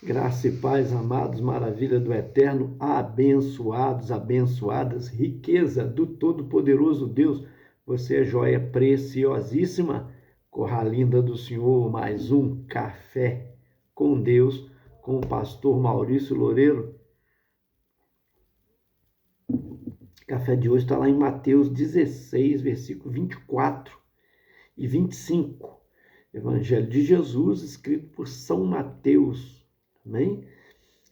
Graça e paz, amados, maravilha do Eterno, abençoados, abençoadas, riqueza do Todo-Poderoso Deus. Você é joia preciosíssima, corra linda do Senhor, mais um café com Deus, com o pastor Maurício Loureiro. O café de hoje está lá em Mateus 16, versículo 24 e 25. Evangelho de Jesus, escrito por São Mateus. Amém?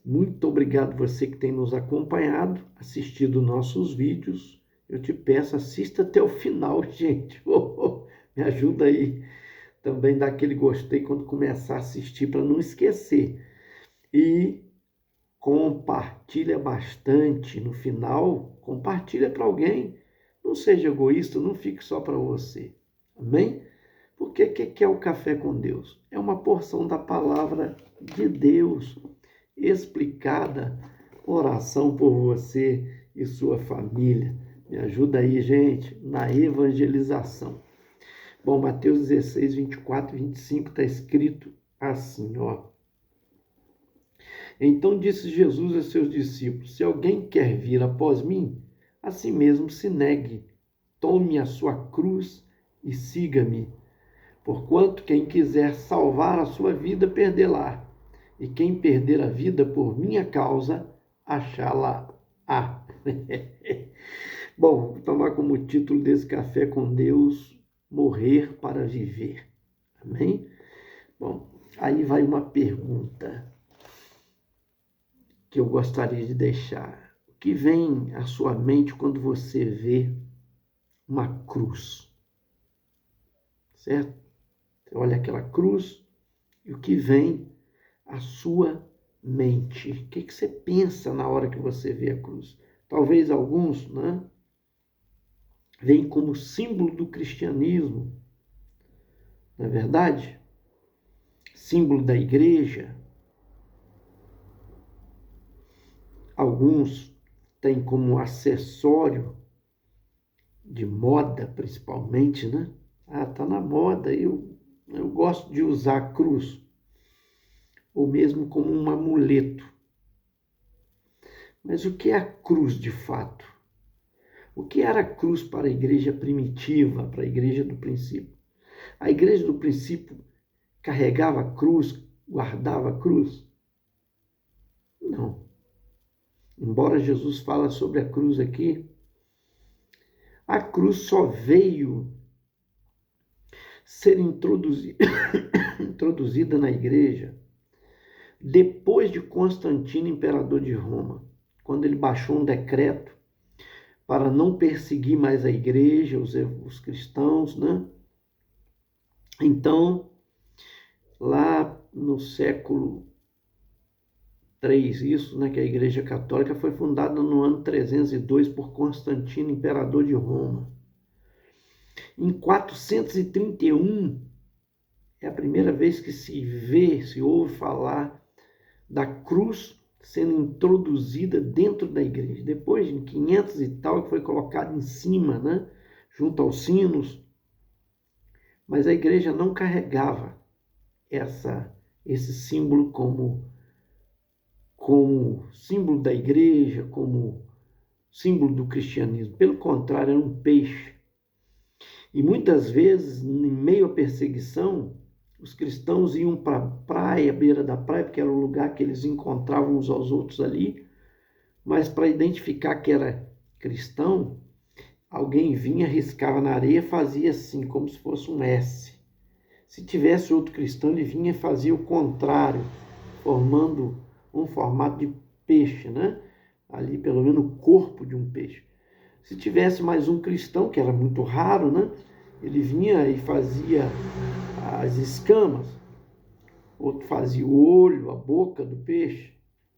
Muito obrigado você que tem nos acompanhado, assistido nossos vídeos. Eu te peço, assista até o final, gente. Me ajuda aí. Também dá aquele gostei quando começar a assistir para não esquecer. E compartilha bastante. No final, compartilha para alguém. Não seja egoísta, não fique só para você. Amém? Porque o que é o Café com Deus? É uma porção da palavra de Deus explicada, oração por você e sua família. Me ajuda aí, gente, na evangelização. Bom, Mateus 16, 24 e 25 está escrito assim, ó. Então disse Jesus a seus discípulos: se alguém quer vir após mim, a si mesmo se negue, tome a sua cruz e siga-me. Porquanto quem quiser salvar a sua vida, perdê-la. E quem perder a vida por minha causa, achá-la-á. Bom, vou tomar como título desse café com Deus, morrer para viver. Amém? Bom, aí vai uma pergunta que eu gostaria de deixar. O que vem à sua mente quando você vê uma cruz? Certo? Você olha aquela cruz e o que vem à sua mente? O que você pensa na hora que você vê a cruz? Talvez alguns, né, veem como símbolo do cristianismo, não é verdade? Símbolo da igreja. Alguns têm como acessório de moda, principalmente, né? Tá na moda, eu gosto de usar a cruz, ou mesmo como um amuleto. Mas o que é a cruz de fato? O que era a cruz para a igreja primitiva, para a igreja do princípio? A igreja do princípio carregava a cruz, guardava a cruz? Não. Embora Jesus fale sobre a cruz aqui, a cruz só veio ser introduzida na igreja depois de Constantino, imperador de Roma, quando ele baixou um decreto para não perseguir mais a igreja, os cristãos, né? Então, lá no século III, isso, né, que a Igreja Católica foi fundada no ano 302 por Constantino, imperador de Roma. Em 431, é a primeira vez que se ouve falar da cruz sendo introduzida dentro da igreja. Depois, em 500 e tal, que foi colocado em cima, né, junto aos sinos. Mas a igreja não carregava esse símbolo como símbolo da igreja, como símbolo do cristianismo. Pelo contrário, era um peixe. E muitas vezes, em meio à perseguição, os cristãos iam para a praia, beira da praia, porque era o lugar que eles encontravam uns aos outros ali, mas para identificar que era cristão, alguém vinha, riscava na areia, fazia assim, como se fosse um S. Se tivesse outro cristão, ele vinha e fazia o contrário, formando um formato de peixe, né? Ali, pelo menos, o corpo de um peixe. Se tivesse mais um cristão, que era muito raro, né? Ele vinha e fazia as escamas, outro fazia o olho, a boca do peixe,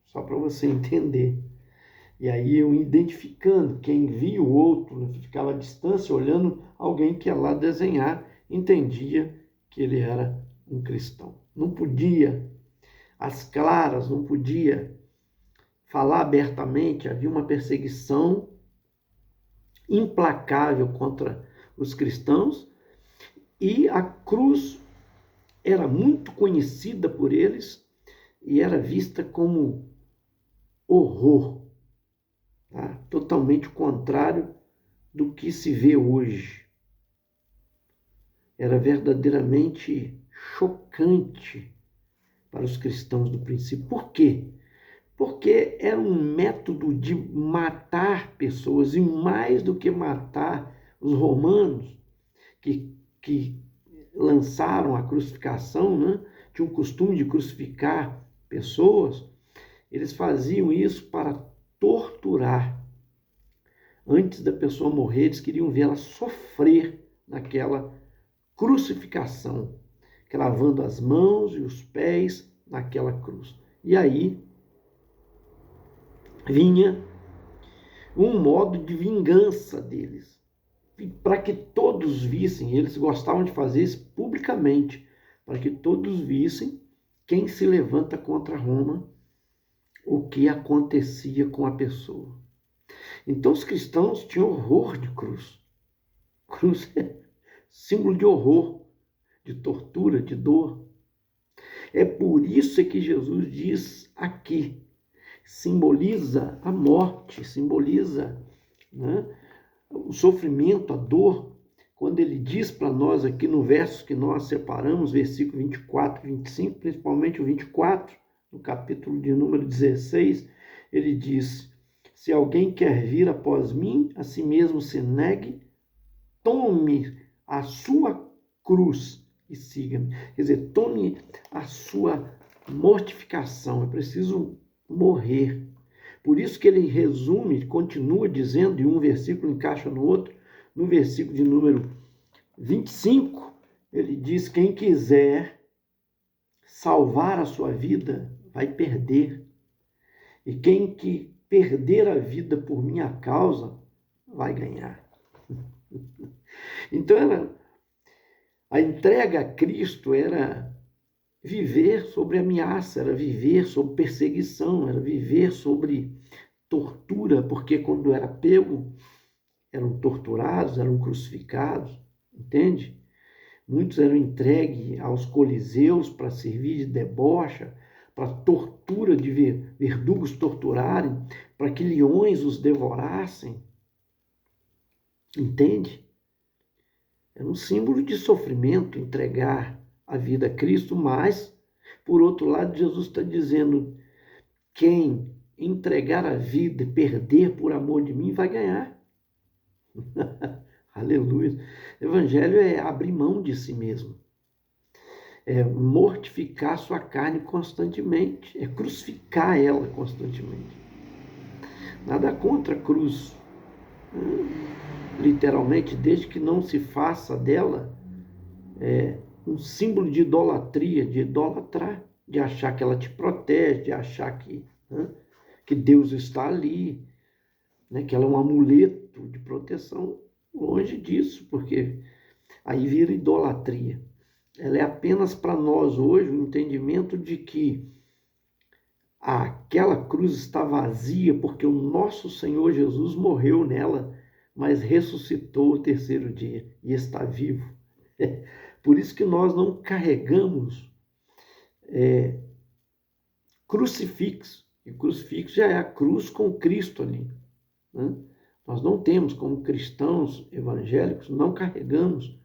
só para você entender. E aí eu identificando, quem via o outro, né, ficava à distância, olhando alguém que ia lá desenhar, entendia que ele era um cristão. Não podia, às claras, não podia falar abertamente, havia uma perseguição implacável contra os cristãos, e a cruz era muito conhecida por eles, e era vista como horror, tá? Totalmente o contrário do que se vê hoje. Era verdadeiramente chocante para os cristãos do princípio. Por quê? Porque era um método de matar pessoas, e mais do que matar, os romanos, que lançaram a crucificação, né? Tinham o costume de crucificar pessoas, eles faziam isso para torturar. Antes da pessoa morrer, eles queriam ver ela sofrer naquela crucificação, cravando as mãos e os pés naquela cruz. E aí vinha um modo de vingança deles, para que todos vissem. Eles gostavam de fazer isso publicamente, para que todos vissem quem se levanta contra Roma, o que acontecia com a pessoa. Então os cristãos tinham horror de cruz. Cruz é símbolo de horror, de tortura, de dor. É por isso que Jesus diz aqui, simboliza a morte, simboliza, né, o sofrimento, a dor, quando ele diz para nós aqui no verso que nós separamos, versículo 24 e 25, principalmente o 24, no capítulo de número 16, ele diz: se alguém quer vir após mim, a si mesmo se negue, tome a sua cruz e siga-me. Quer dizer, tome a sua mortificação. É preciso morrer. Por isso que ele resume, continua dizendo, e um versículo encaixa no outro. No versículo de número 25, ele diz: quem quiser salvar a sua vida, vai perder. E quem que perder a vida por minha causa, vai ganhar. Então, a entrega a Cristo era viver sobre ameaça, era viver sob perseguição, era viver sobre tortura, porque quando era pego, eram torturados, eram crucificados, entende? Muitos eram entregues aos coliseus para servir de debocha, para tortura, de verdugos torturarem, para que leões os devorassem, entende? Era um símbolo de sofrimento entregar a vida a Cristo, mas, por outro lado, Jesus está dizendo: quem entregar a vida e perder por amor de mim vai ganhar. Aleluia. Evangelho é abrir mão de si mesmo, é mortificar sua carne constantemente, é crucificar ela constantemente. Nada contra a cruz, literalmente, desde que não se faça dela um símbolo de idolatria, de idolatrar, de achar que ela te protege, de achar que Deus está ali, né, que ela é um amuleto de proteção. Longe disso, porque aí vira idolatria. Ela é apenas para nós hoje o entendimento de que aquela cruz está vazia porque o nosso Senhor Jesus morreu nela, mas ressuscitou o terceiro dia e está vivo. Por isso que nós não carregamos crucifixo. E crucifixo já é a cruz com Cristo ali, né? Nós não temos, como cristãos evangélicos, não carregamos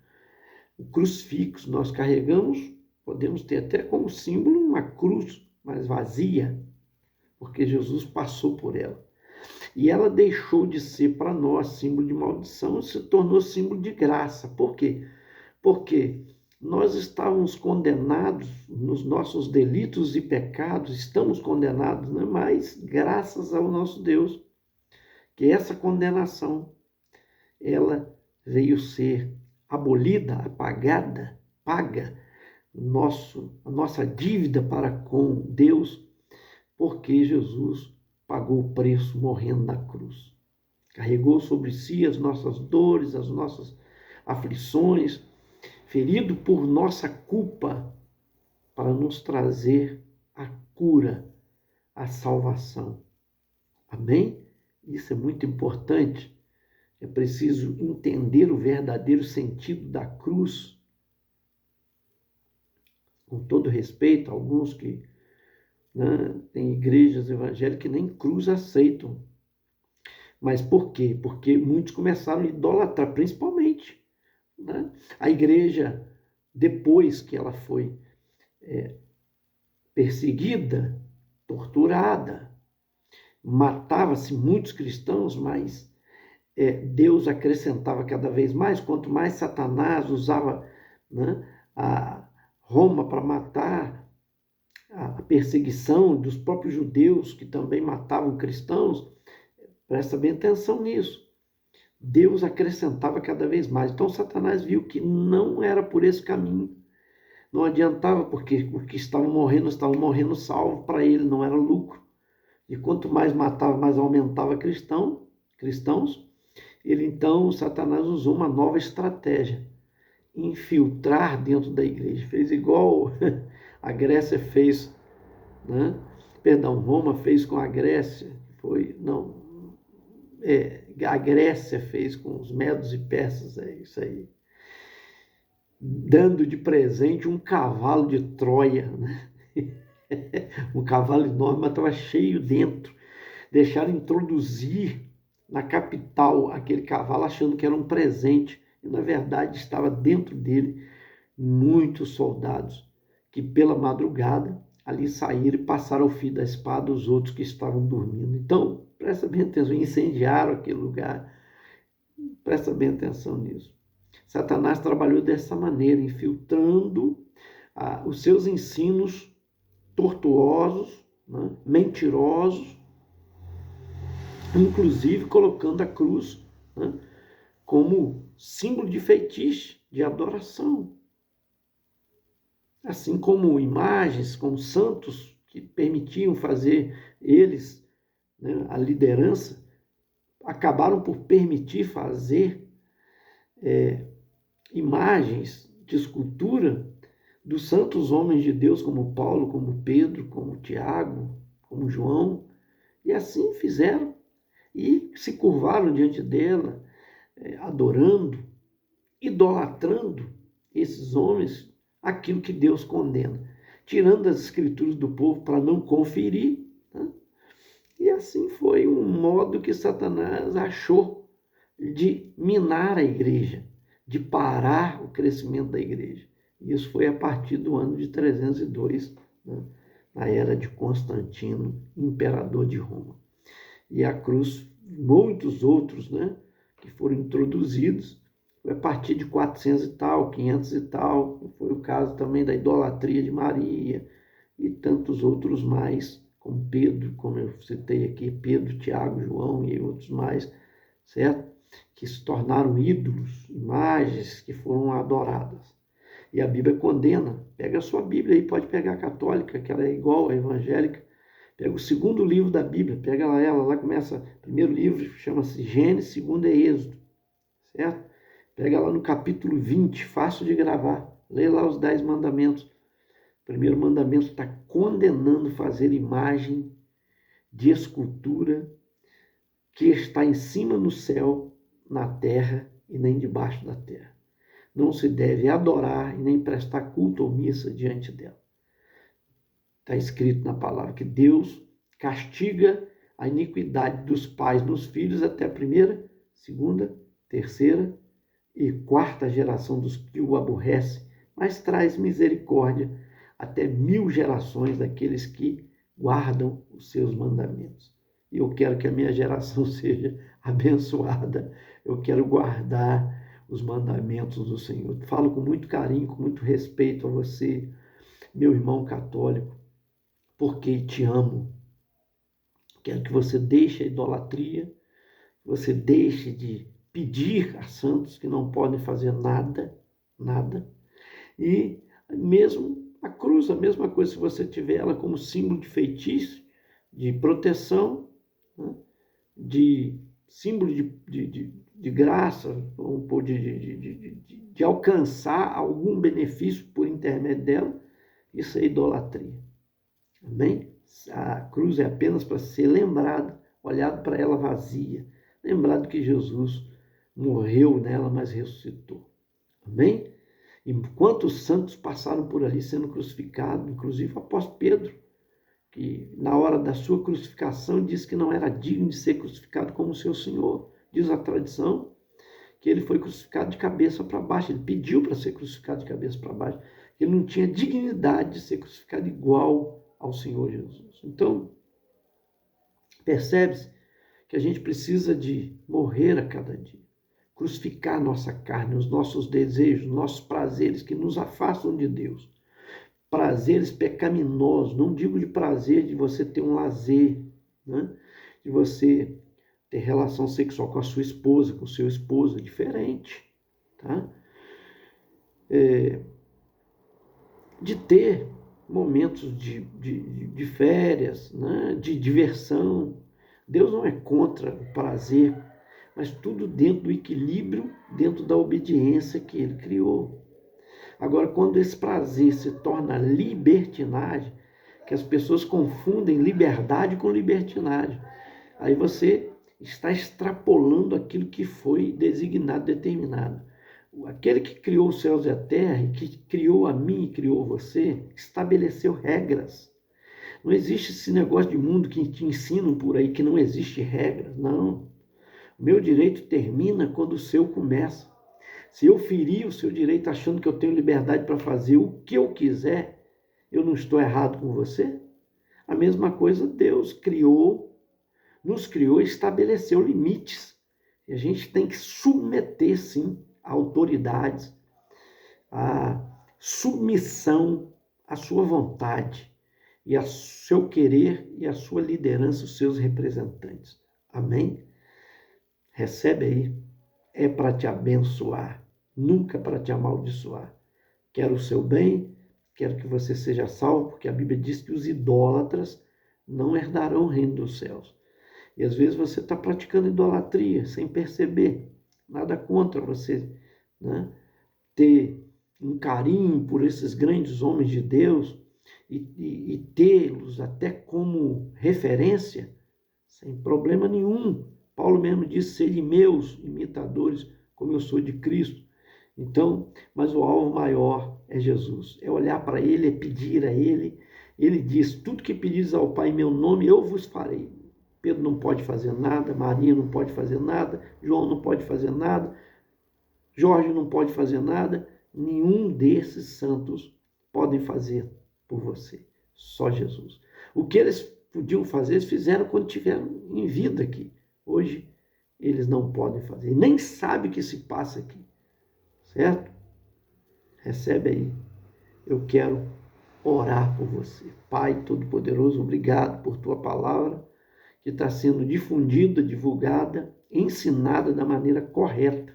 o crucifixo. Nós carregamos, podemos ter até como símbolo uma cruz, mas vazia, porque Jesus passou por ela. E ela deixou de ser para nós símbolo de maldição e se tornou símbolo de graça. Por quê? Porque nós estávamos condenados nos nossos delitos e pecados, estamos condenados, né? Mas graças ao nosso Deus, que essa condenação, ela veio ser abolida, apagada, paga, a nossa dívida para com Deus, porque Jesus pagou o preço morrendo na cruz. Carregou sobre si as nossas dores, as nossas aflições, ferido por nossa culpa, para nos trazer a cura, a salvação. Amém? Isso é muito importante. É preciso entender o verdadeiro sentido da cruz. Com todo respeito a alguns que né? Tem igrejas evangélicas que nem cruz aceitam. Mas por quê? Porque muitos começaram a idolatrar, principalmente, né? A igreja, depois que ela foi perseguida, torturada, matava-se muitos cristãos, mas Deus acrescentava cada vez mais, quanto mais Satanás usava, né, a Roma para matar, a perseguição dos próprios judeus que também matavam cristãos, presta bem atenção nisso. Deus acrescentava cada vez mais. Então Satanás viu que não era por esse caminho. Não adiantava, porque os que estavam morrendo salvos, para ele não era lucro. E quanto mais matava, mais aumentava cristãos. Ele então, Satanás usou uma nova estratégia, infiltrar dentro da igreja. Fez igual a Grécia fez, né? Perdão, Roma fez com a Grécia. A Grécia fez com os medos e persas, é isso aí. Dando de presente um cavalo de Troia, né? Um cavalo enorme, mas estava cheio dentro. Deixaram introduzir na capital aquele cavalo, achando que era um presente. E, na verdade, estava dentro dele muitos soldados que, pela madrugada, ali saíram e passaram o fio da espada os outros que estavam dormindo. Então, presta bem atenção, incendiaram aquele lugar. Presta bem atenção nisso. Satanás trabalhou dessa maneira, infiltrando os seus ensinos tortuosos, né, mentirosos, inclusive colocando a cruz, né, como símbolo de fetiche, de adoração. Assim como imagens, como santos que permitiam fazer eles, né, a liderança, acabaram por permitir fazer imagens de escultura dos santos homens de Deus, como Paulo, como Pedro, como Tiago, como João, e assim fizeram, e se curvaram diante dela, adorando, idolatrando esses homens, aquilo que Deus condena, tirando as escrituras do povo para não conferir, né? E assim foi um modo que Satanás achou de minar a igreja, de parar o crescimento da igreja. Isso foi a partir do ano de 302, né, na era de Constantino, imperador de Roma. E a cruz, muitos outros, né, que foram introduzidos, foi a partir de 400 e tal, 500 e tal, foi o caso também da idolatria de Maria e tantos outros mais, como Pedro, como eu citei aqui, Pedro, Tiago, João e outros mais, certo? Que se tornaram ídolos, imagens que foram adoradas. E a Bíblia condena. Pega a sua Bíblia aí, pode pegar a católica, que ela é igual à evangélica. Pega o segundo livro da Bíblia, pega ela, lá começa, primeiro livro chama-se Gênesis, segundo é Êxodo, certo? Pega lá no capítulo 20, fácil de gravar, lê lá os 10 mandamentos. O primeiro mandamento está condenando fazer imagem de escultura que está em cima no céu, na terra e nem debaixo da terra. Não se deve adorar e nem prestar culto ou missa diante dela. Está escrito na palavra que Deus castiga a iniquidade dos pais nos filhos até a primeira, segunda, terceira e quarta geração dos que o aborrecem, mas traz misericórdia até 1000 gerações daqueles que guardam os seus mandamentos. E eu quero que a minha geração seja abençoada. Eu quero guardar os mandamentos do Senhor. Falo com muito carinho, com muito respeito a você, meu irmão católico, porque te amo. Quero que você deixe a idolatria, que você deixe de pedir a santos que não podem fazer nada, nada. E mesmo a cruz, a mesma coisa, se você tiver ela como símbolo de feitiço, de proteção, né? De símbolo de graça, de alcançar algum benefício por intermédio dela, isso é idolatria. Amém? A cruz é apenas para ser lembrado, olhado para ela vazia, lembrado que Jesus morreu nela, mas ressuscitou. Amém? E quantos santos passaram por ali sendo crucificados, inclusive o apóstolo Pedro, que na hora da sua crucificação disse que não era digno de ser crucificado como o seu Senhor. Diz a tradição que ele foi crucificado de cabeça para baixo, ele pediu para ser crucificado de cabeça para baixo, ele não tinha dignidade de ser crucificado igual ao Senhor Jesus. Então, percebe-se que a gente precisa de morrer a cada dia, crucificar nossa carne, os nossos desejos, nossos prazeres que nos afastam de Deus. Prazeres pecaminosos, não digo de prazer de você ter um lazer, né? De você ter relação sexual com a sua esposa, com o seu esposo, é diferente, tá? De ter momentos de férias, né? De diversão. Deus não é contra o prazer, mas tudo dentro do equilíbrio, dentro da obediência que Ele criou. Agora, quando esse prazer se torna libertinagem, que as pessoas confundem liberdade com libertinagem, aí você está extrapolando aquilo que foi designado, determinado. Aquele que criou os céus e a terra, e que criou a mim e criou você, estabeleceu regras. Não existe esse negócio de mundo que te ensinam por aí que não existe regras, não. O meu direito termina quando o seu começa. Se eu ferir o seu direito achando que eu tenho liberdade para fazer o que eu quiser, eu não estou errado com você? A mesma coisa Deus nos criou e estabeleceu limites. E a gente tem que submeter, sim, a autoridades, a submissão à sua vontade e ao seu querer e à sua liderança, os seus representantes. Amém? Recebe aí. É para te abençoar, nunca para te amaldiçoar. Quero o seu bem, quero que você seja salvo, porque a Bíblia diz que os idólatras não herdarão o reino dos céus. E às vezes você está praticando idolatria sem perceber. Nada contra você, né? Ter um carinho por esses grandes homens de Deus e tê-los até como referência, sem problema nenhum. Paulo mesmo disse, sede meus imitadores, como eu sou de Cristo. Então, mas o alvo maior é Jesus. É olhar para Ele, é pedir a Ele. Ele diz, tudo que pedis ao Pai em meu nome, eu vos farei. Pedro não pode fazer nada, Maria não pode fazer nada, João não pode fazer nada, Jorge não pode fazer nada. Nenhum desses santos podem fazer por você. Só Jesus. O que eles podiam fazer, eles fizeram quando estiveram em vida aqui. Hoje, eles não podem fazer. Nem sabem o que se passa aqui. Certo? Recebe aí. Eu quero orar por você. Pai Todo-Poderoso, obrigado por tua palavra, que está sendo difundida, divulgada, ensinada da maneira correta.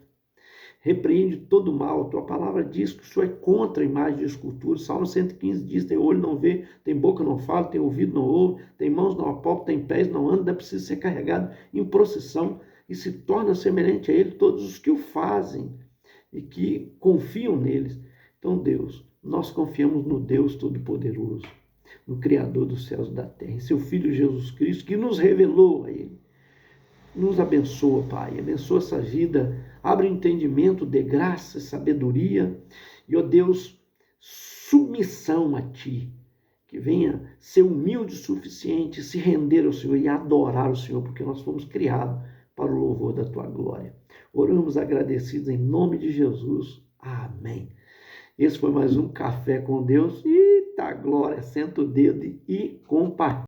Repreende todo o mal. Tua palavra diz que o Senhor é contra a imagem de escultura. Salmo 115 diz, tem olho não vê, tem boca não fala, tem ouvido não ouve, tem mãos não apalpa, tem pés não anda, precisa ser carregado em procissão e se torna semelhante a ele todos os que o fazem e que confiam neles. Então, Deus, nós confiamos no Deus Todo-Poderoso, no Criador dos céus e da terra, em seu Filho Jesus Cristo, que nos revelou a Ele. Nos abençoa, Pai, abençoa essa vida, abre entendimento, dê graça e sabedoria, e, ó Deus, submissão a Ti, que venha ser humilde o suficiente, se render ao Senhor e adorar o Senhor, porque nós fomos criados para o louvor da Tua glória. Oramos agradecidos em nome de Jesus. Amém. Esse foi mais um Café com Deus. Eita glória, senta o dedo e compartilha.